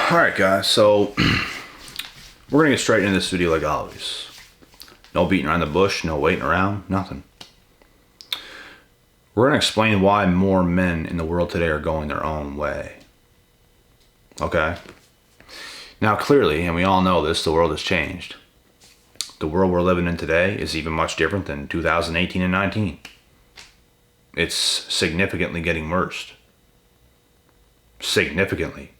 Alright guys, so we're going to get straight into this video like always. No beating around the bush, no waiting around, nothing. We're going to explain why more men in the world today are going their own way. Okay? Now clearly, and we all know this, the world has changed. The world we're living in today is even much different than 2018 and 19. It's significantly getting worse. Significantly.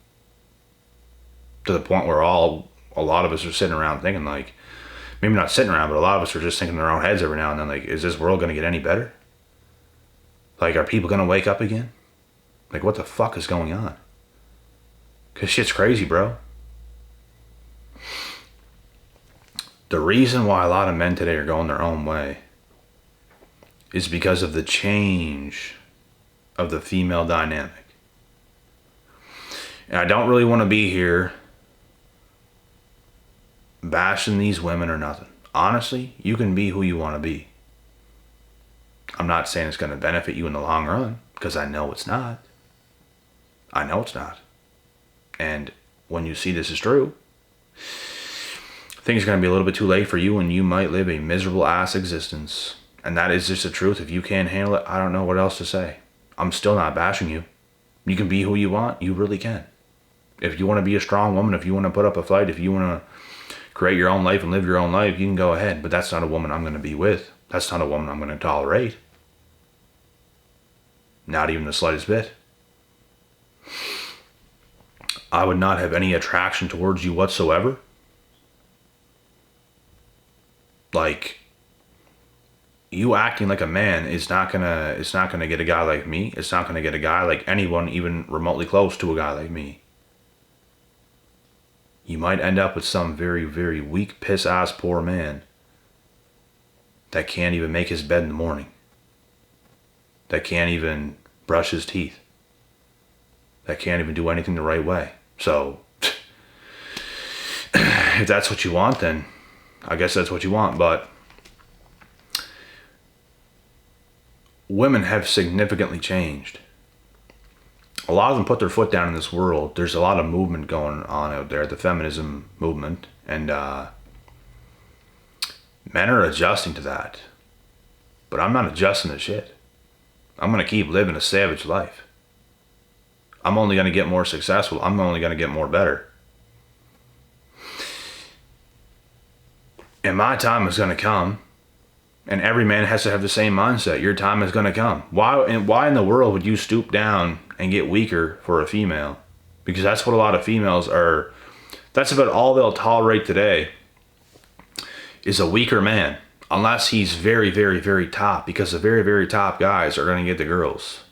To the point where a lot of us are sitting around thinking like, maybe not sitting around, but a lot of us are just thinking in our own heads every now and then, like, is this world going to get any better? Like, are people going to wake up again? Like, what the fuck is going on? Because shit's crazy, bro. The reason why a lot of men today are going their own way is because of the change of the female dynamic. And I don't really want to be here bashing these women or nothing. Honestly, you can be who you want to be. I'm not saying it's going to benefit you in the long run, because I know it's not. I know it's not. And when you see this is true, things are going to be a little bit too late for you, and you might live a miserable ass existence. And that is just the truth. If you can't handle it, I don't know what else to say. I'm still not bashing you. You can be who you want. You really can. If you want to be a strong woman, if you want to put up a fight, if you want to create your own life and live your own life, you can go ahead. But that's not a woman I'm going to be with. That's not a woman I'm going to tolerate. Not even the slightest bit. I would not have any attraction towards you whatsoever. Like, you acting like a man is not gonna get a guy like me. It's not gonna get a guy like anyone even remotely close to a guy like me. You might end up with some very, very weak, piss-ass poor man that can't even make his bed in the morning. That can't even brush his teeth. That can't even do anything the right way. So, if that's what you want, then I guess that's what you want. But women have significantly changed. A lot of them put their foot down in this world. There's a lot of movement going on out there, the feminism movement, and men are adjusting to that. But I'm not adjusting to shit. I'm going to keep living a savage life. I'm only going to get more successful. I'm only going to get more better. And my time is going to come. And every man has to have the same mindset. Your time is going to come. Why in the world would you stoop down and get weaker for a female? Because that's what a lot of females are. That's about all they'll tolerate today, is a weaker man. Unless he's very, very, very top. Because the very, very top guys are going to get the girls.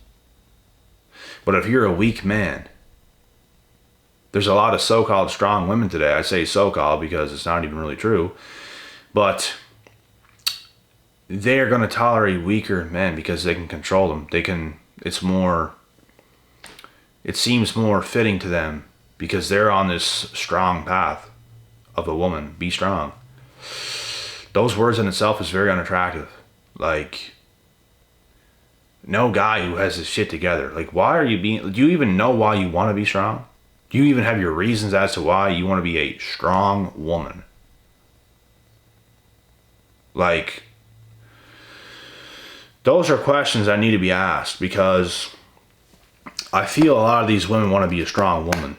But if you're a weak man, there's a lot of so-called strong women today. I say so-called because it's not even really true. But they're going to tolerate weaker men because they can control them. It seems more fitting to them because they're on this strong path of a woman. Be strong. Those words in itself is very unattractive. Like, no guy who has his shit together. Like, do you even know why you want to be strong? Do you even have your reasons as to why you want to be a strong woman? Like, those are questions that need to be asked, because I feel a lot of these women want to be a strong woman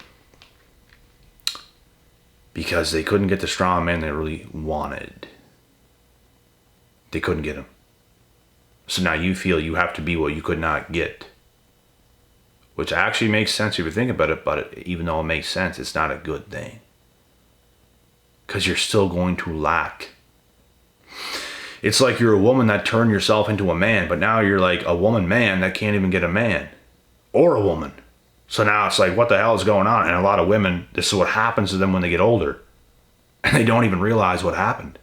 because they couldn't get the strong man they really wanted. They couldn't get him. So now you feel you have to be what you could not get. Which actually makes sense if you think about it, but even though it makes sense, it's not a good thing. Because you're still going to lack. It's like you're a woman that turned yourself into a man, but now you're like a woman man that can't even get a man. Or a woman. So now it's like, what the hell is going on? And a lot of women, this is what happens to them when they get older. And they don't even realize what happened.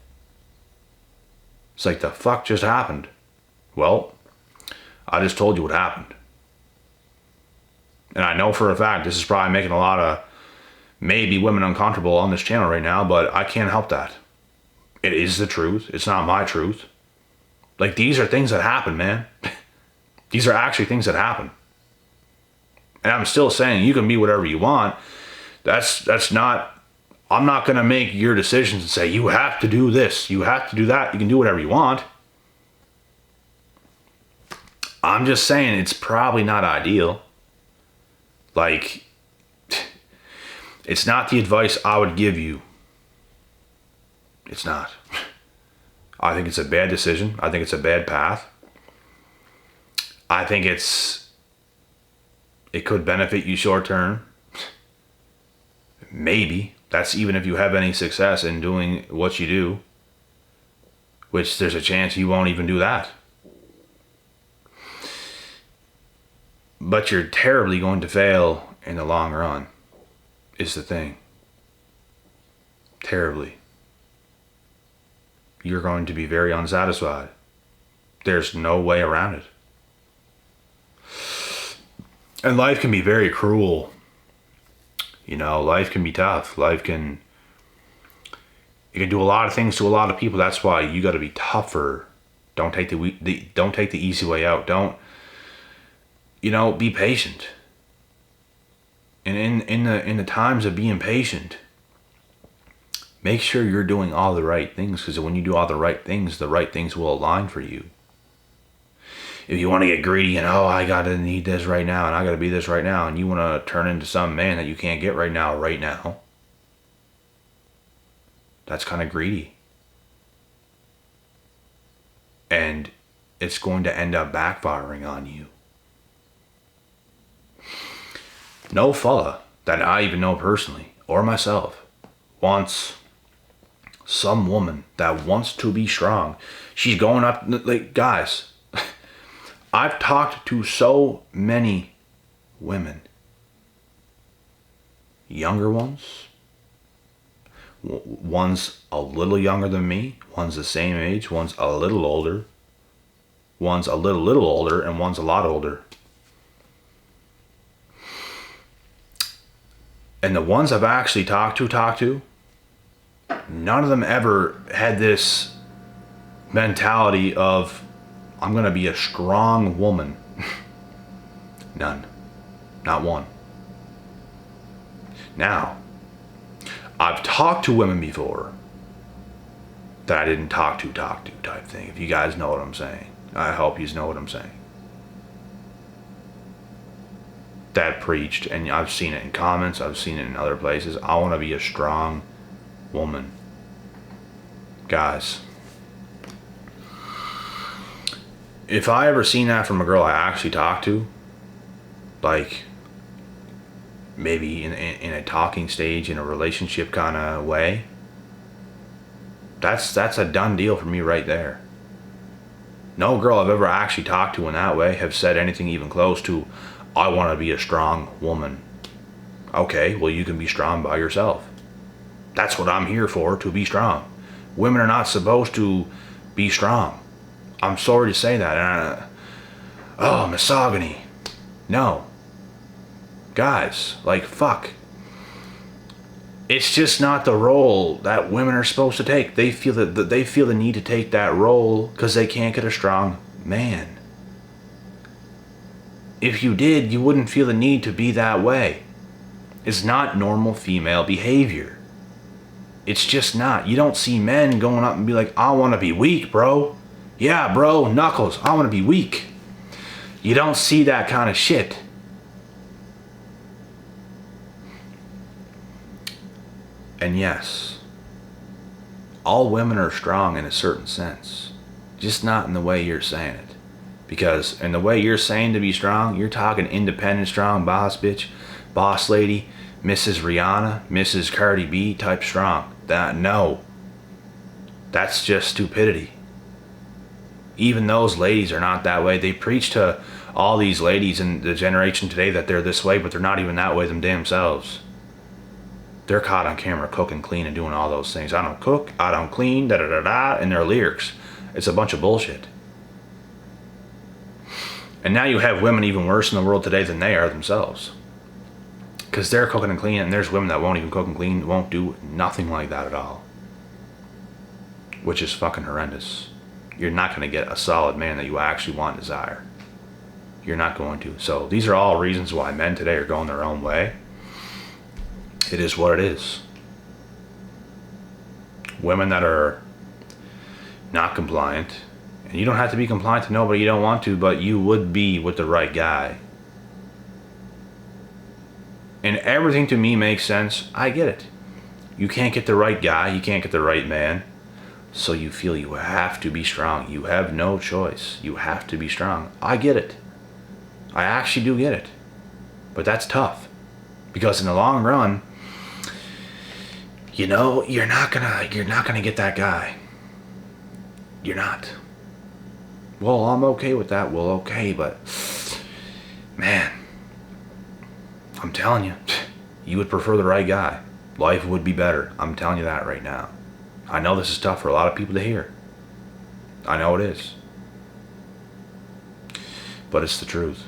It's like, the fuck just happened? Well, I just told you what happened. And I know for a fact this is probably making a lot of maybe women uncomfortable on this channel right now, but I can't help that. It is the truth. It's not my truth. Like, these are things that happen, man. These are actually things that happen. And I'm still saying you can be whatever you want. That's not, I'm not going to make your decisions and say, you have to do this, you have to do that. You can do whatever you want. I'm just saying it's probably not ideal. Like, it's not the advice I would give you. It's not. I think it's a bad decision. I think it's a bad path. I think it could benefit you short term. Maybe. That's even if you have any success in doing what you do, which there's a chance you won't even do that. But you're terribly going to fail in the long run, is the thing. Terribly. You're going to be very unsatisfied. There's no way around it. And life can be very cruel. You know, life can be tough. It can do a lot of things to a lot of people. That's why you got to be tougher. Don't take the easy way out. Don't, be patient. And in the times of being patient, make sure you're doing all the right things, because when you do all the right things will align for you. If you want to get greedy and, I gotta need this right now and I gotta be this right now, and you want to turn into some man that you can't get right now, that's kind of greedy. And it's going to end up backfiring on you. No fella that I even know personally, or myself, wants some woman that wants to be strong. She's going up, like, guys, I've talked to so many women, younger ones, one's a little younger than me, one's the same age, one's a little older, one's a little older, and one's a lot older. And the ones I've actually talked to, none of them ever had this mentality of, I'm going to be a strong woman. None. Not one. Now, I've talked to women before that I didn't talk to type thing. If you guys know what I'm saying. I hope you know what I'm saying. That preached, and I've seen it in comments, I've seen it in other places. I want to be a strong woman. Guys, if I ever seen that from a girl I actually talked to, like maybe in a talking stage, in a relationship kind of way, that's a done deal for me right there. No girl I've ever actually talked to in that way have said anything even close to, I want to be a strong woman. Okay, well, you can be strong by yourself. That's what I'm here for, to be strong. Women are not supposed to be strong. I'm sorry to say that. Misogyny. No. Guys, like, fuck. It's just not the role that women are supposed to take. They feel the need to take that role because they can't get a strong man. If you did, you wouldn't feel the need to be that way. It's not normal female behavior. It's just not. You don't see men going up and be like, I want to be weak, bro. Yeah, bro, knuckles, I want to be weak. You don't see that kind of shit. And yes, all women are strong in a certain sense, just not in the way you're saying it. Because in the way you're saying to be strong, you're talking independent, strong, boss bitch, boss lady, Mrs. Rihanna, Mrs. Cardi B type strong. No. That's just stupidity. Even those ladies are not that way. They preach to all these ladies in the generation today that they're this way, but they're not even that way them damn selves. They're caught on camera cooking, clean, and doing all those things. I don't cook, I don't clean, da-da-da-da, in their lyrics. It's a bunch of bullshit. And now you have women even worse in the world today than they are themselves. Because they're cooking and cleaning, and there's women that won't even cook and clean, won't do nothing like that at all. Which is fucking horrendous. You're not going to get a solid man that you actually want and desire. You're not going to. So these are all reasons why men today are going their own way. It is what it is. Women that are not compliant, and you don't have to be compliant to nobody you don't want to, but you would be with the right guy. And everything to me makes sense. I get it. You can't get the right guy, you can't get the right man, so you feel you have to be strong. You have no choice. You have to be strong. I get it. I actually do get it. But that's tough. Because in the long run, you know, you're not gonna get that guy. You're not. Well, I'm okay with that. Well, okay, but man, I'm telling you, you would prefer the right guy. Life would be better. I'm telling you that right now. I know this is tough for a lot of people to hear. I know it is. But it's the truth.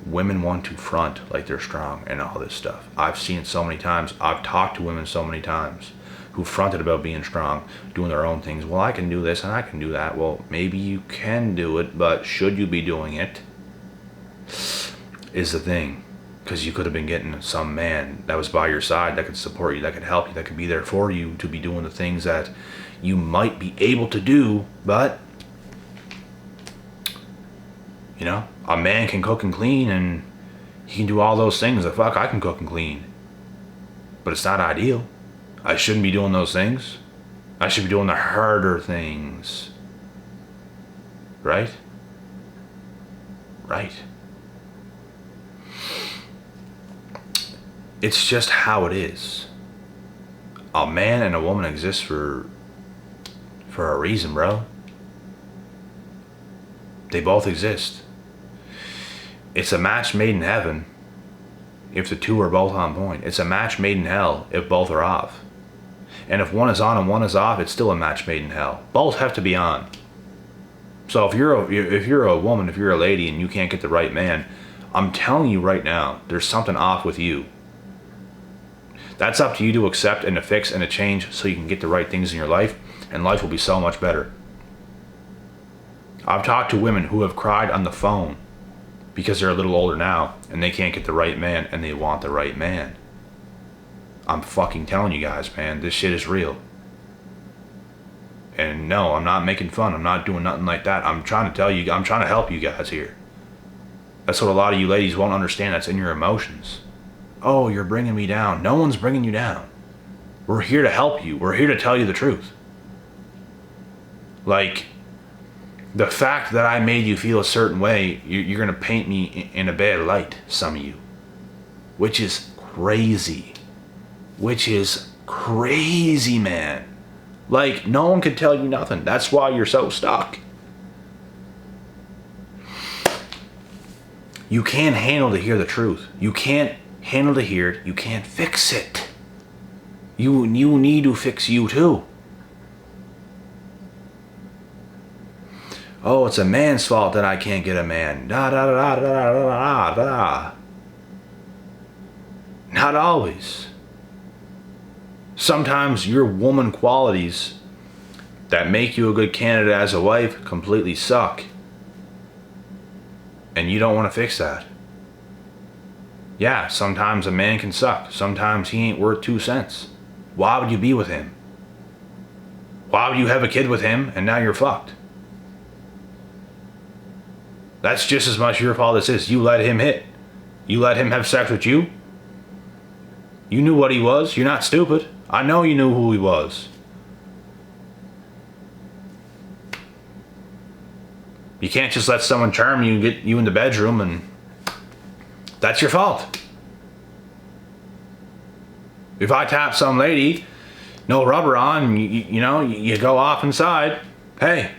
Women want to front like they're strong and all this stuff. I've seen it so many times. I've talked to women so many times who fronted about being strong, doing their own things. Well, I can do this and I can do that. Well, maybe you can do it, but should you be doing it? Is the thing. Because you could have been getting some man that was by your side, that could support you, that could help you, that could be there for you to be doing the things that you might be able to do, but, you know, a man can cook and clean and he can do all those things. Like, fuck, I can cook and clean. But it's not ideal. I shouldn't be doing those things. I should be doing the harder things. Right? Right. It's just how it is. A man and a woman exist for a reason, bro. They both exist. It's a match made in heaven if the two are both on point. It's a match made in hell if both are off. And if one is on and one is off, it's still a match made in hell. Both have to be on. So if you're a woman, if you're a lady and you can't get the right man, I'm telling you right now, there's something off with you. That's up to you to accept and to fix and to change so you can get the right things in your life, and life will be so much better. I've talked to women who have cried on the phone because they're a little older now and they can't get the right man and they want the right man. I'm fucking telling you guys, man, this shit is real. And no, I'm not making fun. I'm not doing nothing like that. I'm trying to tell you, I'm trying to help you guys here. That's what a lot of you ladies won't understand. That's in your emotions. Oh, you're bringing me down. No one's bringing you down. We're here to help you. We're here to tell you the truth. Like, the fact that I made you feel a certain way, you're going to paint me in a bad light, some of you. Which is crazy. Which is crazy, man. Like, no one can tell you nothing. That's why you're so stuck. You can't handle to hear the truth. You can't handle to hear it. You can't fix it. You need to fix you too. Oh, it's a man's fault that I can't get a man. Da da da da da da da da. Not always. Sometimes your woman qualities that make you a good candidate as a wife completely suck. And you don't want to fix that. Yeah, sometimes a man can suck. Sometimes he ain't worth 2 cents. Why would you be with him? Why would you have a kid with him and now you're fucked? That's just as much your fault as his. You let him hit. You let him have sex with you. You knew what he was. You're not stupid. I know you knew who he was. You can't just let someone charm you and get you in the bedroom and that's your fault. If I tap some lady, no rubber on, you go off inside, hey,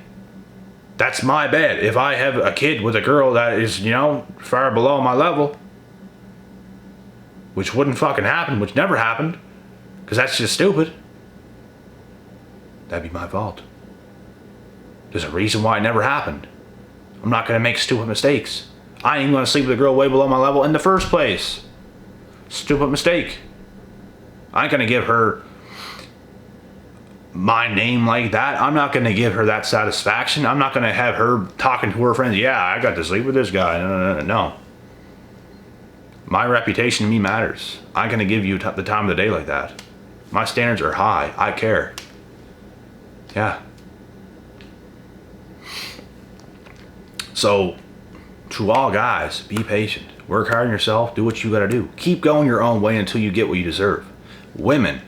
that's my bad. If I have a kid with a girl that is, far below my level, which wouldn't fucking happen, which never happened, because that's just stupid, that'd be my fault. There's a reason why it never happened. I'm not going to make stupid mistakes. I ain't going to sleep with a girl way below my level in the first place. Stupid mistake. I ain't going to give her my name like that. I'm not going to give her that satisfaction. I'm not going to have her talking to her friends. Yeah, I got to sleep with this guy. No. My reputation to me matters. I'm going to give you the time of the day like that. My standards are high. I care. Yeah. So, to all guys, be patient. Work hard on yourself. Do what you got to do. Keep going your own way until you get what you deserve. Women,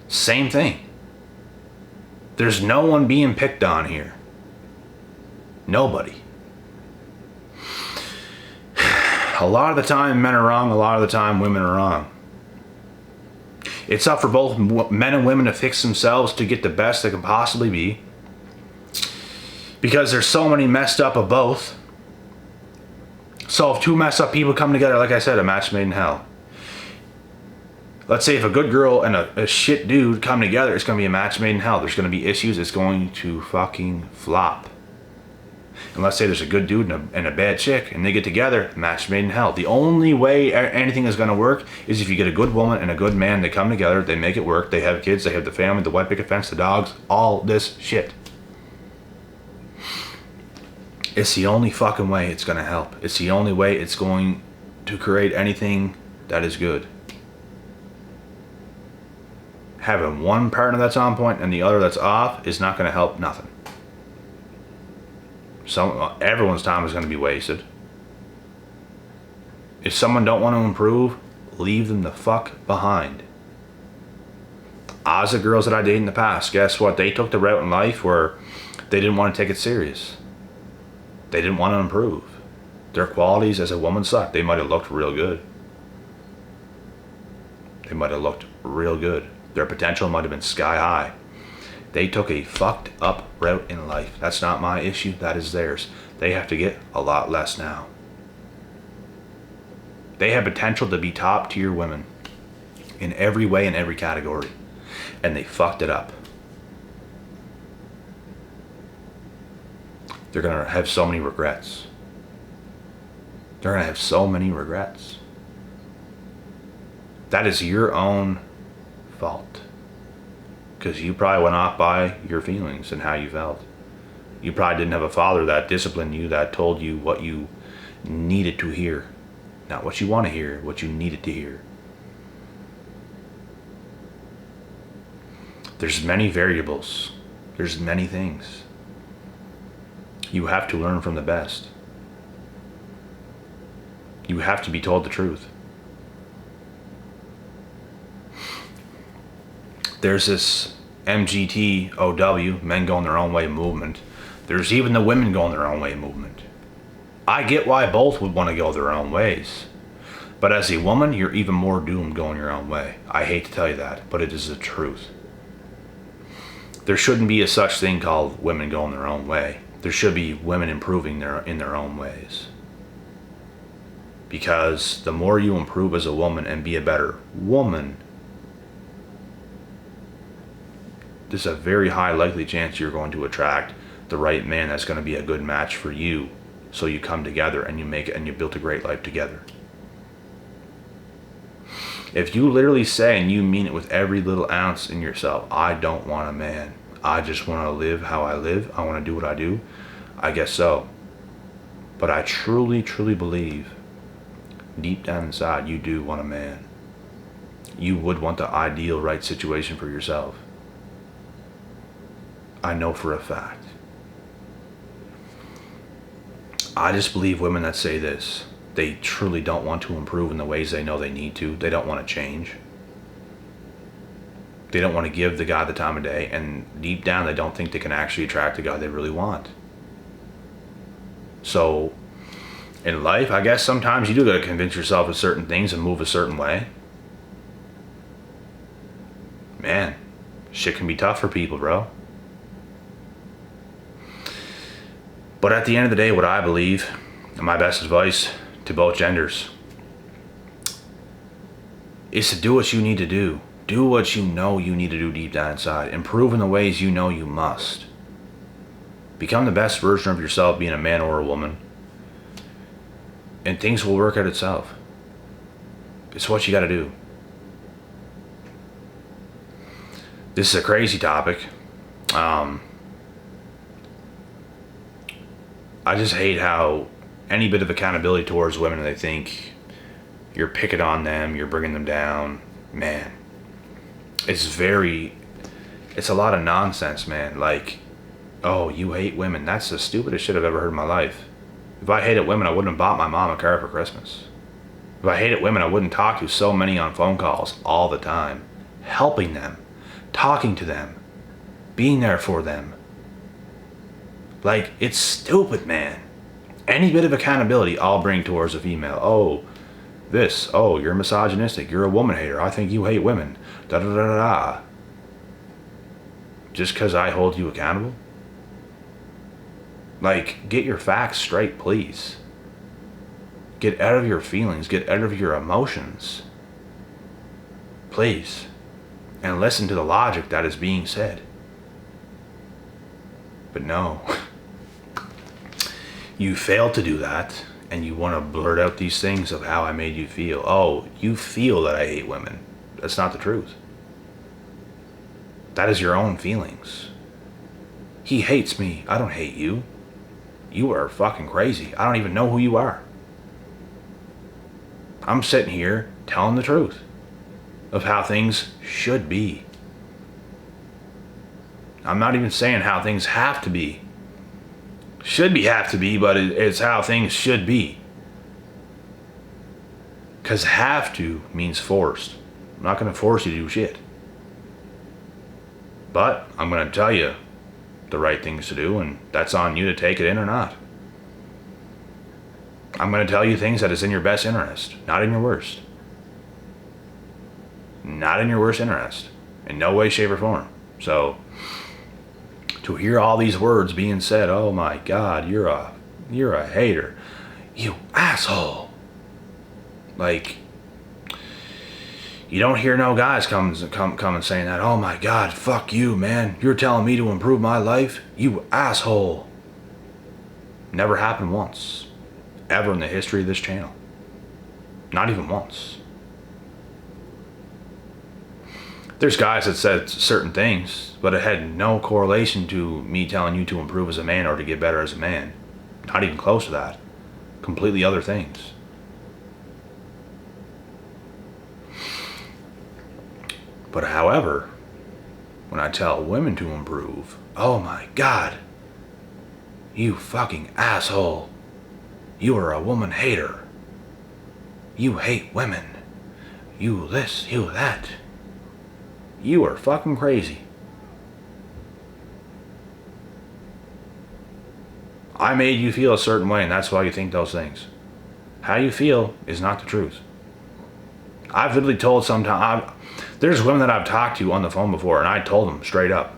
same thing. There's no one being picked on here. Nobody. A lot of the time men are wrong, a lot of the time women are wrong. It's up for both men and women to fix themselves to get the best they can possibly be. Because there's so many messed up of both. So if two messed up people come together, like I said, a match made in hell. Let's say if a good girl and a shit dude come together, it's going to be a match made in hell. There's going to be issues. It's going to fucking flop. And let's say there's a good dude and a bad chick, and they get together, match made in hell. The only way anything is going to work is if you get a good woman and a good man, they come together, they make it work, they have kids, they have the family, the white picket fence, the dogs, all this shit. It's the only fucking way it's going to help. It's the only way it's going to create anything that is good. Having one partner that's on point and the other that's off is not going to help nothing. Everyone's time is going to be wasted. If someone don't want to improve, leave them the fuck behind. Odds of girls that I dated in the past, guess what? They took the route in life where they didn't want to take it serious. They didn't want to improve. Their qualities as a woman sucked. They might have looked real good. They might have looked real good. Their potential might have been sky high. They took a fucked up route in life. That's not my issue. That is theirs. They have to get a lot less now. They have potential to be top tier women in every way, in every category. And they fucked it up. They're going to have so many regrets. They're going to have so many regrets. That is your own fault. Because you probably went off by your feelings and how you felt. You probably didn't have a father that disciplined you, that told you what you needed to hear. Not what you want to hear, what you needed to hear. There's many variables. There's many things. You have to learn from the best. You have to be told the truth. There's this mgtow, men going their own way movement. There's even the women going their own way movement. I get why both would want to go their own ways. But as a woman, you're even more doomed going your own way. I hate to tell you that, but it is the truth. There shouldn't be a such thing called women going their own way. There should be women improving in their own ways. Because the more you improve as a woman and be a better woman, there's a very high likely chance you're going to attract the right man that's going to be a good match for you. So you come together and you make it and you build a great life together. If you literally say and you mean it with every little ounce in yourself, I don't want a man. I just want to live how I live. I want to do what I do. I guess so. But I truly, truly believe deep down inside you do want a man. You would want the ideal right situation for yourself. I know for a fact. I just believe women that say this, they truly don't want to improve in the ways they know they need to. They don't want to change. They don't want to give the guy the time of day, and deep down they don't think they can actually attract the guy they really want. So in life, I guess sometimes you do got to convince yourself of certain things and move a certain way. Man, shit can be tough for people, bro. But at the end of the day, what I believe, and my best advice to both genders, is to do what you need to do. Do what you know you need to do deep down inside. Improve in the ways you know you must. Become the best version of yourself, being a man or a woman. And things will work out itself. It's what you got to do. This is a crazy topic. I just hate how any bit of accountability towards women, they think you're picking on them, you're bringing them down. Man, it's a lot of nonsense, man. Like, oh, you hate women. That's the stupidest shit I've ever heard in my life. If I hated women, I wouldn't have bought my mom a car for Christmas. If I hated women, I wouldn't talk to so many on phone calls all the time. Helping them, talking to them, being there for them. Like, it's stupid, man. Any bit of accountability I'll bring towards a female. Oh, you're misogynistic. You're a woman hater. I think you hate women. Da da da da da. Just because I hold you accountable? Like, get your facts straight, please. Get out of your feelings. Get out of your emotions. Please. And listen to the logic that is being said. But no. You failed to do that, and you want to blurt out these things of how I made you feel. Oh, you feel that I hate women. That's not the truth. That is your own feelings. He hates me. I don't hate you. You are fucking crazy. I don't even know who you are. I'm sitting here telling the truth of how things should be. I'm not even saying how things have to be. Have to be, but it's how things should be. Because have to means forced. I'm not going to force you to do shit. But I'm going to tell you the right things to do, and that's on you to take it in or not. I'm going to tell you things that is in your best interest, not in your worst. Not in your worst interest. In no way, shape, or form. So, to hear all these words being said, oh my God, you're a hater. You asshole. Like, you don't hear no guys come and saying that. Oh my God, fuck you, man. You're telling me to improve my life? You asshole. Never happened once. Ever in the history of this channel. Not even once. There's guys that said certain things, but it had no correlation to me telling you to improve as a man or to get better as a man. Not even close to that. Completely other things. But however, when I tell women to improve, oh my God, you fucking asshole. You are a woman hater. You hate women. You this, you that. You are fucking crazy. I made you feel a certain way, and that's why you think those things. How you feel is not the truth. I've literally told sometimes, there's women that I've talked to on the phone before, and I told them straight up,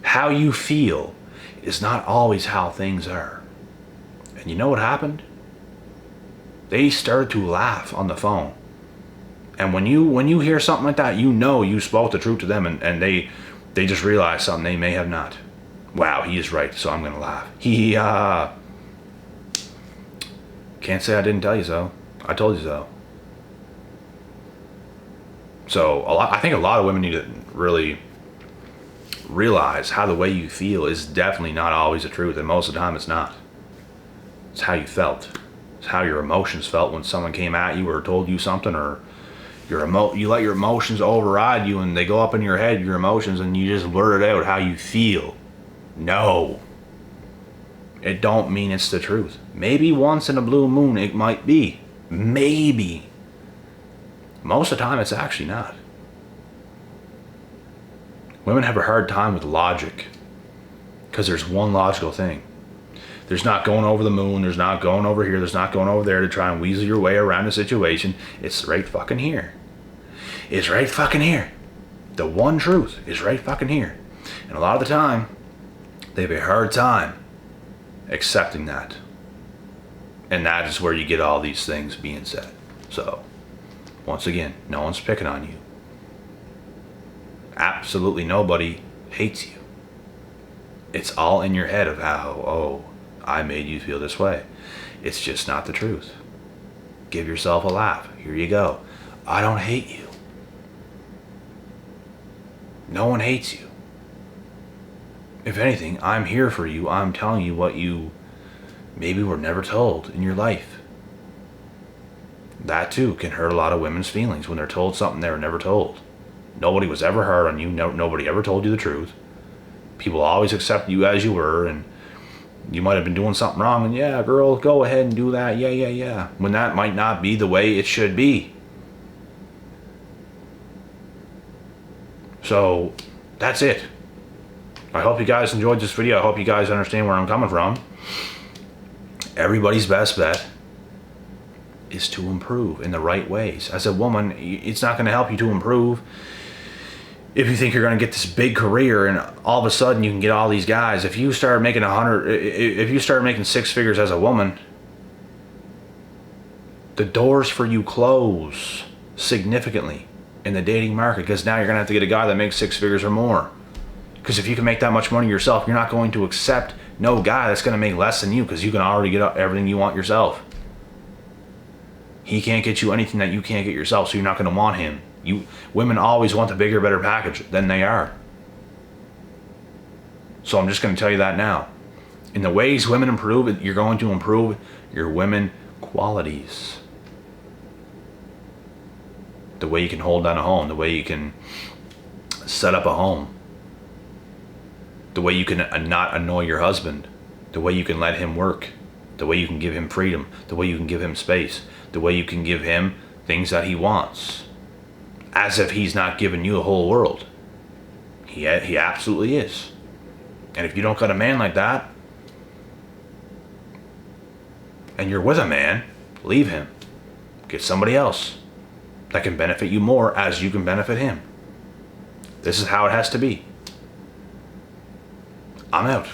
how you feel is not always how things are. And you know what happened? They started to laugh on the phone. And when you hear something like that, you know you spoke the truth to them, and they just realized something they may have not. Wow, he is right, so I'm gonna laugh. Can't say I didn't tell you so. I told you so. So I think a lot of women need to really realize how the way you feel is definitely not always the truth, and most of the time it's not. It's how you felt. It's how your emotions felt when someone came at you or told you something, or you let your emotions override you and they go up in your head, your emotions, and you just blurt it out how you feel. No. It don't mean it's the truth. Maybe once in a blue moon it might be. Maybe. Most of the time it's actually not. Women have a hard time with logic because there's one logical thing. There's not going over the moon, there's not going over here, there's not going over there to try and weasel your way around a situation. It's right fucking here. It's right fucking here. The one truth is right fucking here. And a lot of the time, they have a hard time accepting that. And that is where you get all these things being said. So, once again, no one's picking on you. Absolutely nobody hates you. It's all in your head of how, oh, I made you feel this way. It's just not the truth. Give yourself a laugh. Here you go. I don't hate you. No one hates you. If anything, I'm here for you. I'm telling you what you maybe were never told in your life. That too can hurt a lot of women's feelings when they're told something they were never told. Nobody was ever hard on you. Nobody ever told you the truth. People always accept you as you were, and you might have been doing something wrong, and yeah, girl, go ahead and do that. Yeah. When that might not be the way it should be. So, that's it. I hope you guys enjoyed this video. I hope you guys understand where I'm coming from. Everybody's best bet is to improve in the right ways. As a woman, it's not going to help you to improve if you think you're going to get this big career and all of a sudden you can get all these guys. If you start making if you start making 6 figures as a woman, the doors for you close significantly in the dating market, because now you're going to have to get a guy that makes 6 figures or more. Because if you can make that much money yourself, you're not going to accept no guy that's going to make less than you, because you can already get everything you want yourself. He can't get you anything that you can't get yourself, so you're not going to want him. Women always want the bigger, better package than they are. So I'm just going to tell you that now. In the ways women improve, you're going to improve your women qualities. The way you can hold down a home, the way you can set up a home, the way you can not annoy your husband, the way you can let him work, the way you can give him freedom, the way you can give him space, the way you can give him things that he wants, as if he's not giving you the whole world. He absolutely is. And if you don't got a man like that, and you're with a man, leave him. Get somebody else that can benefit you more as you can benefit him. This is how it has to be. I'm out.